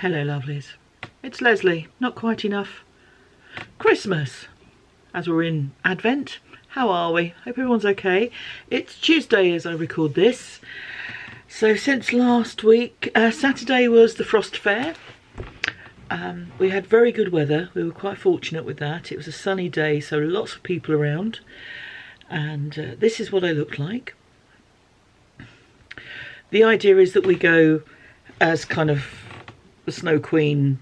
Hello lovelies, it's Lesley. Not quite enough Christmas as we're in Advent. How are we? Hope everyone's okay. It's Tuesday as I record this. So since last week, Saturday was the Frost Fair. We had very good weather. We were quite fortunate with that. It was a sunny day, so lots of people around. And this is what I look like. The idea is that we go as kind of the Snow Queen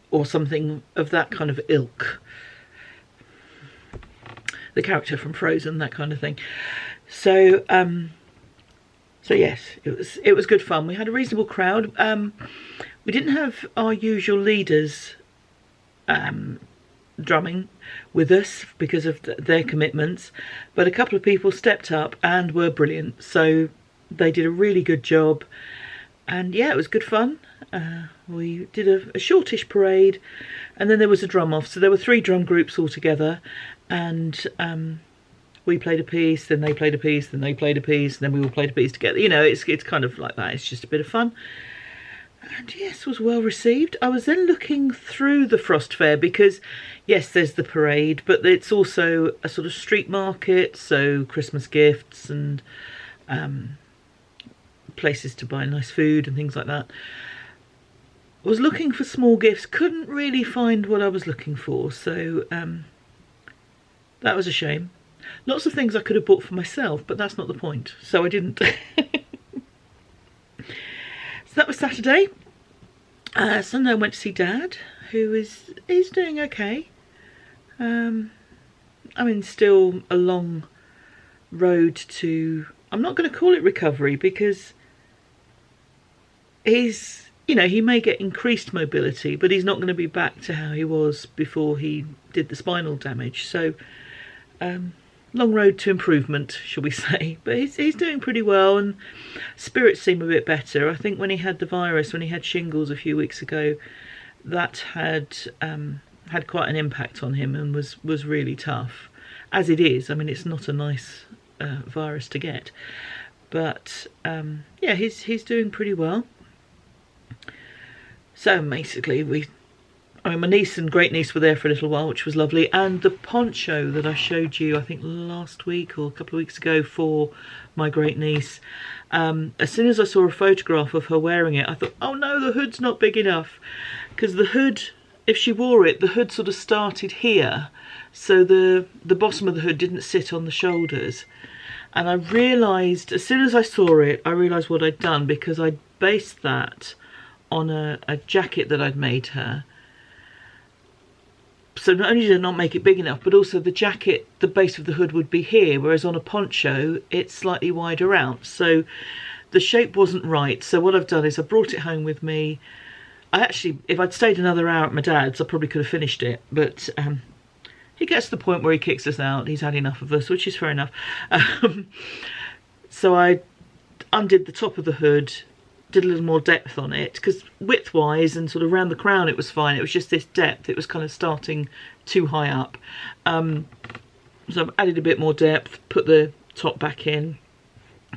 or something of that kind of ilk. The character from Frozen, that kind of thing. So so yes, it was good fun. We had a reasonable crowd. We didn't have our usual leaders drumming with us because of their commitments, but a couple of people stepped up and were brilliant. So they did a really good job, and yeah, it was good fun. We did a shortish parade, and then there was a drum off. So there were 3 drum groups all together, and we played a piece, then they played a piece, then they played a piece, and then we all played a piece together. You know, it's kind of like that. It's just a bit of fun. And yes, was well received. I was then looking through the Frost Fair because, yes, there's the parade, but it's also a sort of street market, so Christmas gifts and places to buy nice food and things like that. I was looking for small gifts, couldn't really find what I was looking for, so that was a shame. Lots of things I could have bought for myself, but that's not the point, so I didn't. So that was Saturday. Sunday I went to see Dad, who is doing okay. I mean, still a long road to, I'm not going to call it recovery, because he's, you know, he may get increased mobility, but he's not going to be back to how he was before he did the spinal damage. So long road to improvement, shall we say. But he's doing pretty well, and spirits seem a bit better. I think when he had the virus, when he had shingles a few weeks ago, that had quite an impact on him and was really tough, as it is. I mean, it's not a nice virus to get, but yeah, he's doing pretty well. So basically, my niece and great niece were there for a little while, which was lovely. And the poncho that I showed you, I think last week or a couple of weeks ago, for my great niece, as soon as I saw a photograph of her wearing it, I thought, oh no, the hood's not big enough. Because the hood, if she wore it, the hood sort of started here. So the bottom of the hood didn't sit on the shoulders. And I realised, as soon as I saw it, I realised what I'd done, because I based that on a jacket that I'd made her. So not only did I not make it big enough, but also the jacket, the base of the hood would be here, whereas on a poncho, it's slightly wider out. So the shape wasn't right. So what I've done is I brought it home with me. I actually, if I'd stayed another hour at my dad's, I probably could have finished it. But he gets to the point where he kicks us out. He's had enough of us, which is fair enough. So I undid the top of the hood, did a little more depth on it, because width-wise and sort of around the crown it was fine. It was just this depth, it was kind of starting too high up. So I've added a bit more depth, put the top back in,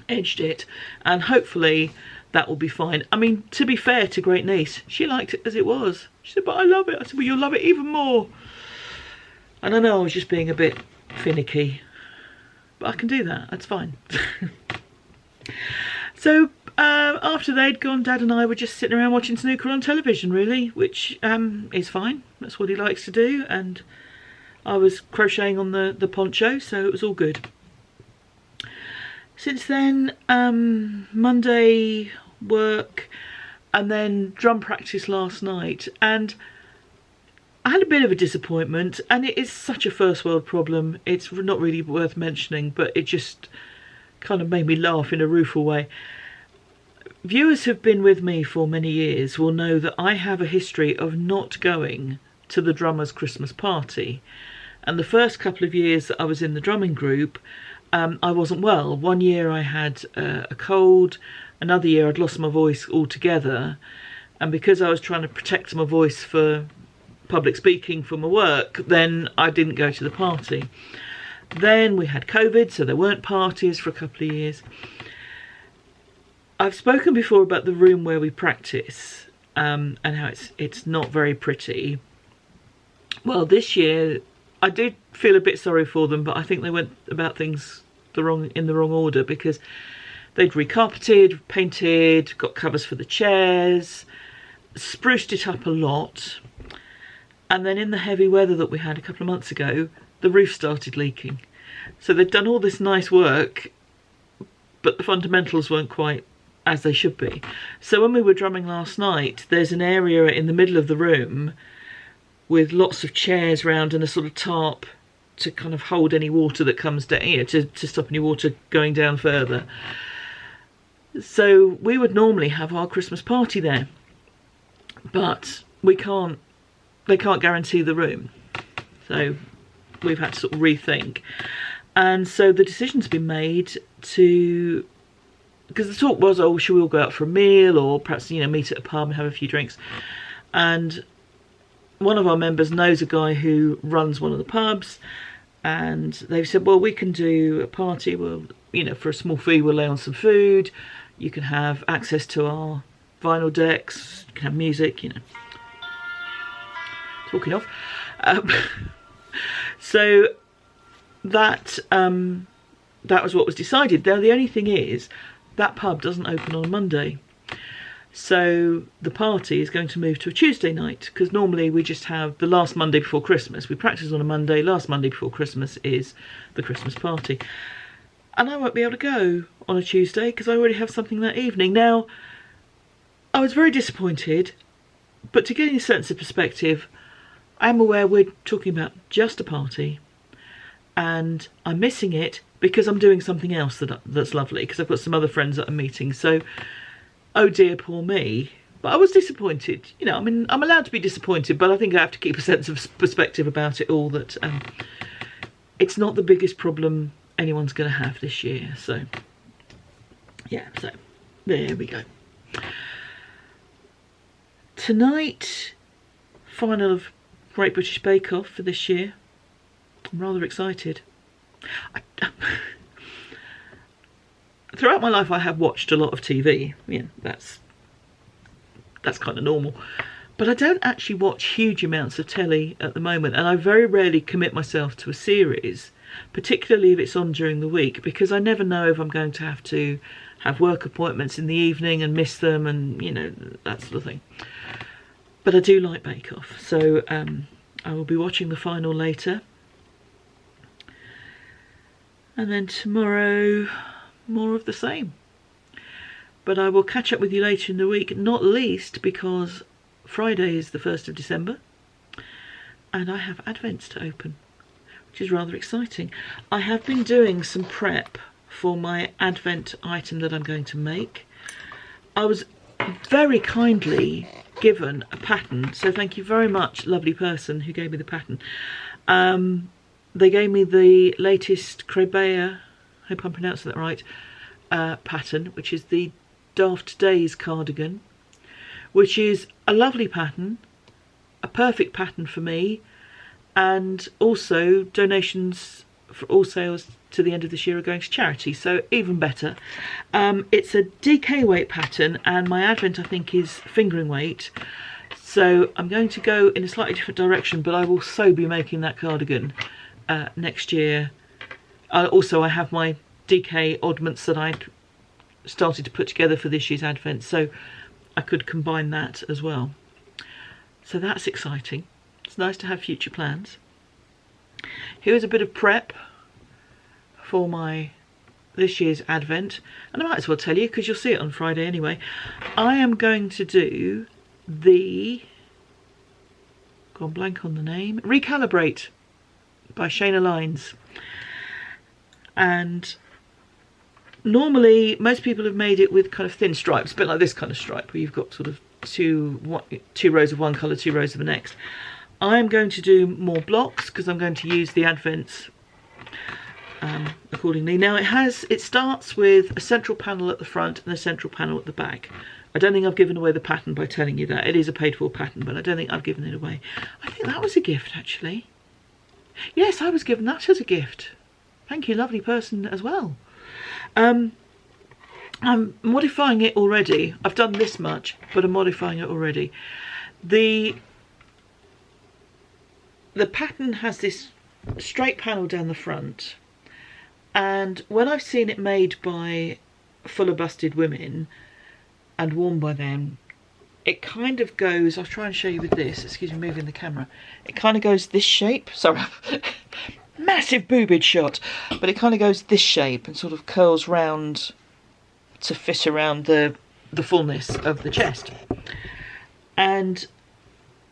edged it, and hopefully that will be fine. I mean, to be fair to great niece, she liked it as it was. She said, but I love it. I said, well, you'll love it even more. And I know I was just being a bit finicky, but I can do that, that's fine. So after they'd gone, Dad and I were just sitting around watching snooker on television, really, which is fine. That's what he likes to do. And I was crocheting on the poncho, so it was all good. Since then, Monday work, and then drum practice last night. And I had a bit of a disappointment, and it is such a first world problem. It's not really worth mentioning, but it just kind of made me laugh in a rueful way. Viewers who've been with me for many years will know that I have a history of not going to the drummer's Christmas party. And the first couple of years that I was in the drumming group, I wasn't well. One year I had a cold, another year I'd lost my voice altogether. And because I was trying to protect my voice for public speaking for my work, then I didn't go to the party. Then we had COVID, so there weren't parties for a couple of years. I've spoken before about the room where we practice, and how it's not very pretty. Well, this year I did feel a bit sorry for them, but I think they went about things in the wrong order, because they'd recarpeted, painted, got covers for the chairs, spruced it up a lot, and then in the heavy weather that we had a couple of months ago, the roof started leaking. So they'd done all this nice work, but the fundamentals weren't quite as they should be. So when we were drumming last night, there's an area in the middle of the room with lots of chairs round and a sort of tarp to kind of hold any water that comes down, you know, to stop any water going down further. So we would normally have our Christmas party there, but they can't guarantee the room. So we've had to sort of rethink. And so the decision's been made to, because the talk was, oh, should we all go out for a meal, or perhaps, you know, meet at a pub and have a few drinks. And one of our members knows a guy who runs one of the pubs, and they've said, well, we can do a party. We'll, you know, for a small fee, we'll lay on some food. You can have access to our vinyl decks. You can have music, you know. Talking of. So that was what was decided. Now, the only thing is, that pub doesn't open on a Monday. So the party is going to move to a Tuesday night, because normally we just have the last Monday before Christmas. We practice on a Monday, last Monday before Christmas is the Christmas party. And I won't be able to go on a Tuesday because I already have something that evening. Now, I was very disappointed, but to get a sense of perspective, I am aware we're talking about just a party, and I'm missing it because I'm doing something else that's lovely, because I've got some other friends that I'm meeting. So, oh dear, poor me. But I was disappointed. You know, I mean, I'm allowed to be disappointed, but I think I have to keep a sense of perspective about it all, that it's not the biggest problem anyone's going to have this year. So, yeah, so there we go. Tonight, final of Great British Bake Off for this year. I'm rather excited. Throughout my life I have watched a lot of TV. Yeah, that's kind of normal. But I don't actually watch huge amounts of telly at the moment, and I very rarely commit myself to a series, particularly if it's on during the week, because I never know if I'm going to have work appointments in the evening and miss them, and, you know, that sort of thing. But I do like Bake Off, so I will be watching the final later. And then tomorrow, more of the same. But I will catch up with you later in the week, not least because Friday is the 1st of December and I have Advents to open, which is rather exciting. I have been doing some prep for my Advent item that I'm going to make. I was very kindly given a pattern, so thank you very much, lovely person who gave me the pattern. They gave me the latest Crebea, I hope I'm pronouncing that right, pattern, which is the Daft Days cardigan, which is a lovely pattern, a perfect pattern for me, and also donations for all sales to the end of this year are going to charity, so even better. It's a DK weight pattern, and my Advent I think is fingering weight, so I'm going to go in a slightly different direction, but I will so be making that cardigan next year. Also, I have my DK oddments that I'd started to put together for this year's Advent, so I could combine that as well. So that's exciting. It's nice to have future plans. Here's a bit of prep for my this year's Advent, and I might as well tell you because you'll see it on Friday anyway. I am going to do the, gone blank on the name, Recalibrate by Shayna Lines. And normally most people have made it with kind of thin stripes, a bit like this kind of stripe where you've got sort of two rows of one colour, 2 rows of the next. I'm going to do more blocks because I'm going to use the Advents accordingly. Now it starts with a central panel at the front and a central panel at the back. I don't think I've given away the pattern by telling you that. It is a paid for pattern, but I don't think I've given it away. I think that was a gift actually. Yes, I was given that as a gift. Thank you, lovely person as well. I'm modifying it already. I've done this much, but I'm modifying it already. The pattern has this straight panel down the front, and when I've seen it made by fuller busted women and worn by them, it kind of goes, I'll try and show you with this, excuse me moving the camera, it kind of goes this shape, sorry, massive boobage shot, but it kind of goes this shape and sort of curls round to fit around the fullness of the chest, and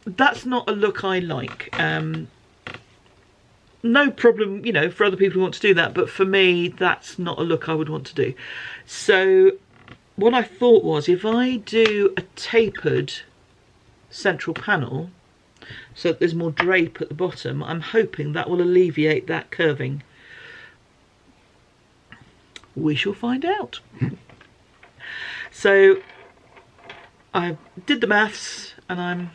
that's not a look I like. No problem, you know, for other people who want to do that, but for me that's not a look I would want to do. So what I thought was, if I do a tapered central panel so that there's more drape at the bottom, I'm hoping that will alleviate that curving. We shall find out. So I did the maths and I'm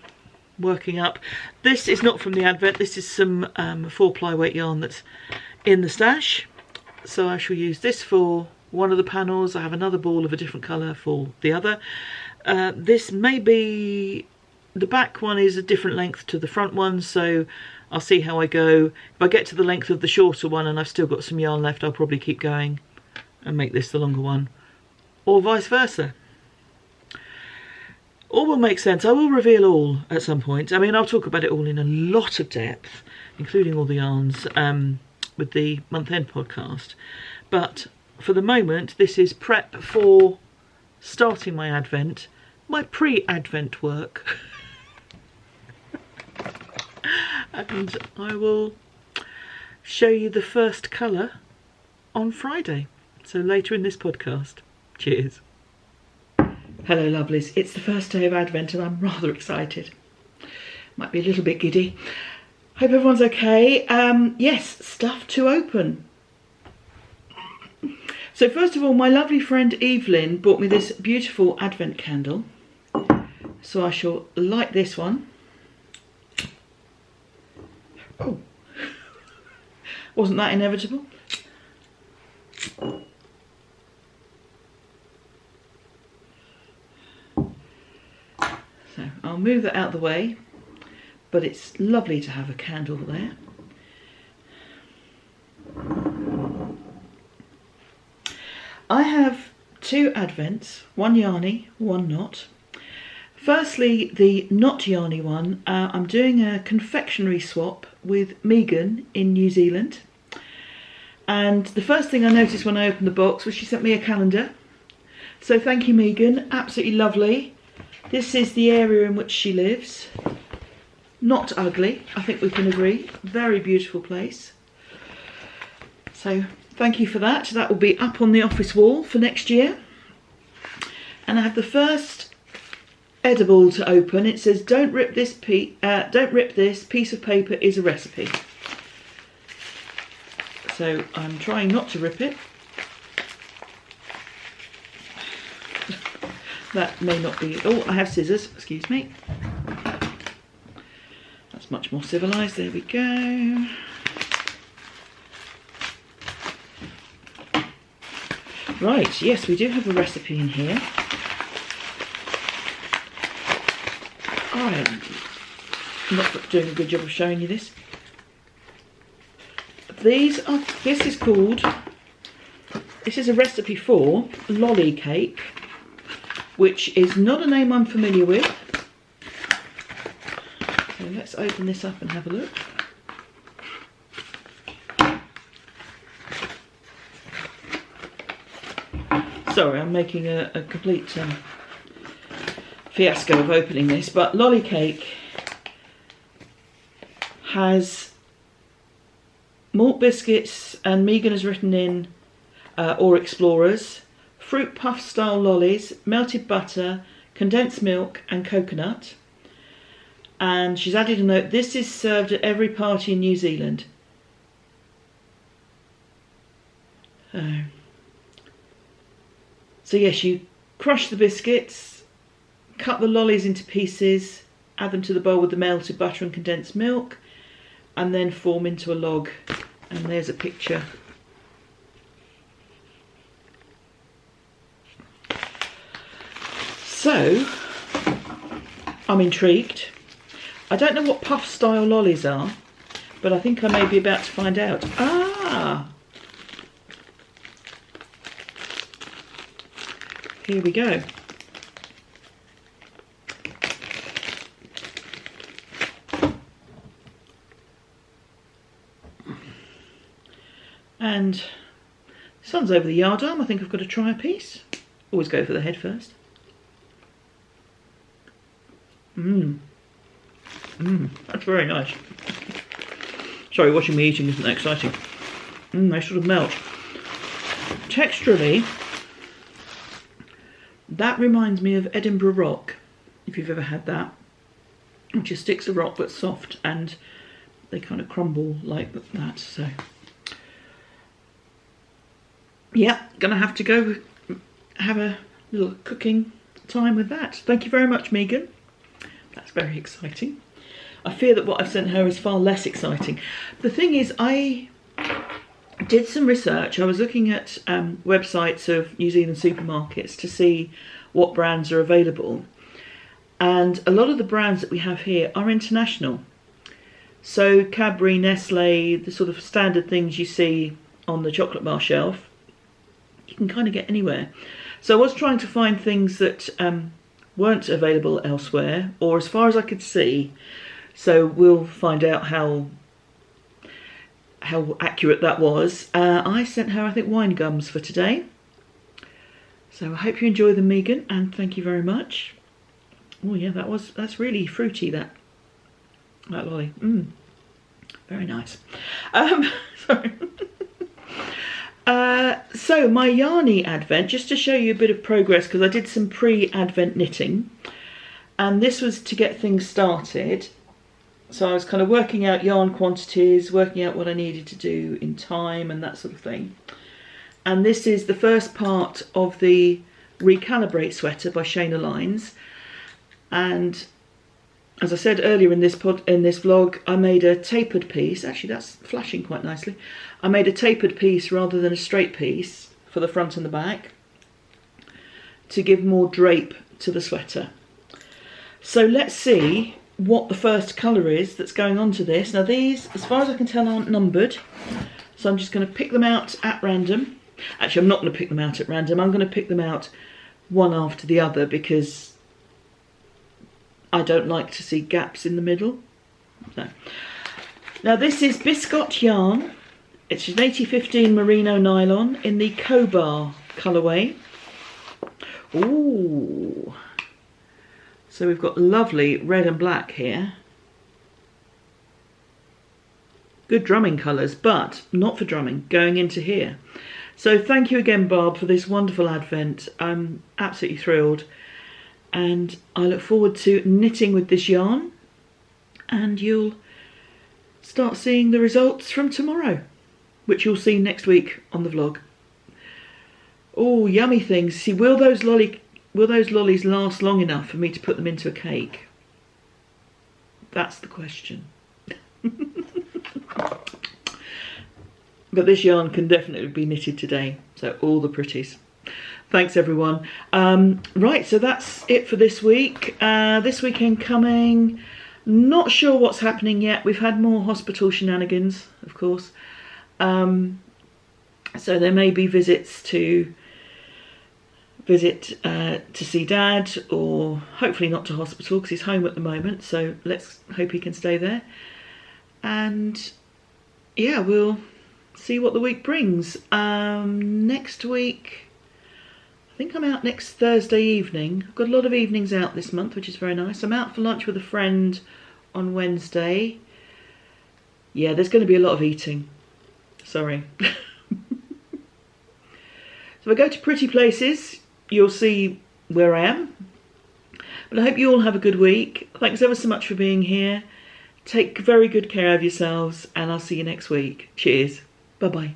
working up. This is not from the advent, this is some 4-ply weight yarn that's in the stash. So I shall use this for one of the panels. I have another ball of a different colour for the other. This may be, the back one is a different length to the front one, so I'll see how I go. If I get to the length of the shorter one and I've still got some yarn left, I'll probably keep going and make this the longer one, or vice versa. All will make sense. I will reveal all at some point. I mean, I'll talk about it all in a lot of depth, including all the yarns, with the month-end podcast. But for the moment, this is prep for starting my advent, my pre-advent work. And I will show you the first colour on Friday. So later in this podcast. Cheers. Hello lovelies, it's the first day of Advent and I'm rather excited. Might be a little bit giddy. Hope everyone's okay. Yes, stuff to open. So first of all, my lovely friend Evelyn bought me this beautiful Advent candle. So I shall light this one. Oh, wasn't that inevitable? So I'll move that out of the way, but it's lovely to have a candle there. I have two Advents, one yarny, one not. Firstly, the not yarny one, I'm doing a confectionery swap with Megan in New Zealand. And the first thing I noticed when I opened the box was she sent me a calendar. So thank you, Megan, absolutely lovely. This is the area in which she lives. Not ugly, I think we can agree. Very beautiful place. So thank you for that. That will be up on the office wall for next year. And I have the first edible to open. It says, don't rip this piece of paper is a recipe. So I'm trying not to rip it. That may not be, oh, I have scissors, excuse me. That's much more civilised, there we go. Right, yes, we do have a recipe in here. I'm not doing a good job of showing you this. This is a recipe for lolly cake, which is not a name I'm familiar with. So let's open this up and have a look. Sorry, I'm making a complete fiasco of opening this, but lolly cake has malt biscuits, and Megan has written in, or explorers, fruit puff style lollies, melted butter, condensed milk and coconut. And she's added a note, this is served at every party in New Zealand. So yes, you crush the biscuits, cut the lollies into pieces, add them to the bowl with the melted butter and condensed milk, and then form into a log. And there's a picture. So, I'm intrigued. I don't know what puff style lollies are, but I think I may be about to find out. Ah! Here we go. And sun's over the yard arm. I think I've got to try a piece. Always go for the head first. That's very nice. Sorry, watching me eating isn't that exciting. They sort of melt. Texturally, that reminds me of Edinburgh Rock, if you've ever had that, which is sticks of rock but soft, and they kind of crumble like that. So, yeah, gonna have to go have a little cooking time with that. Thank you very much, Megan. That's very exciting. I fear that what I've sent her is far less exciting. The thing is, I did some research. I was looking at websites of New Zealand supermarkets to see what brands are available. And a lot of the brands that we have here are international. So Cadbury, Nestle, the sort of standard things you see on the chocolate bar shelf, you can kind of get anywhere. So I was trying to find things that weren't available elsewhere, or as far as I could see. So we'll find out how accurate that was. I sent her, I think, wine gums for today. So I hope you enjoy them, Megan, and thank you very much. Oh yeah, that's really fruity, that lolly. Very nice. Sorry. So my yarny advent, just to show you a bit of progress, because I did some pre-advent knitting, and this was to get things started. So I was kind of working out yarn quantities, working out what I needed to do in time and that sort of thing. And this is the first part of the Recalibrate sweater by Shayna Lines. And as I said earlier in this vlog, I made a tapered piece. Actually, that's flashing quite nicely. I made a tapered piece rather than a straight piece for the front and the back to give more drape to the sweater. So let's see what the first colour is that's going on to this. Now these, as far as I can tell, aren't numbered, so I'm just going to pick them out at random. Actually, I'm not going to pick them out at random. I'm going to pick them out one after the other because I don't like to see gaps in the middle. So, now this is Biscot yarn. It's an 8015 merino nylon in the Cobar colourway. Ooh. So we've got lovely red and black here. Good drumming colours, but not for drumming, going into here. So thank you again, Barb, for this wonderful advent. I'm absolutely thrilled. And I look forward to knitting with this yarn. And you'll start seeing the results from tomorrow, which you'll see next week on the vlog. Oh, yummy things. See, will those lollies last long enough for me to put them into a cake? That's the question. But this yarn can definitely be knitted today. So all the pretties. Thanks, everyone. Right, so that's it for this week. This weekend coming, not sure what's happening yet. We've had more hospital shenanigans, of course. So there may be visits to see Dad, or hopefully not to hospital because he's home at the moment, so let's hope he can stay there. And yeah, we'll see what the week brings. Next week, I think I'm out next Thursday evening. I've got a lot of evenings out this month, which is very nice. I'm out for lunch with a friend on Wednesday. Yeah, there's going to be a lot of eating. Sorry. So if I go to pretty places, you'll see where I am. But I hope you all have a good week. Thanks ever so much for being here. Take very good care of yourselves, and I'll see you next week. Cheers. Bye-bye.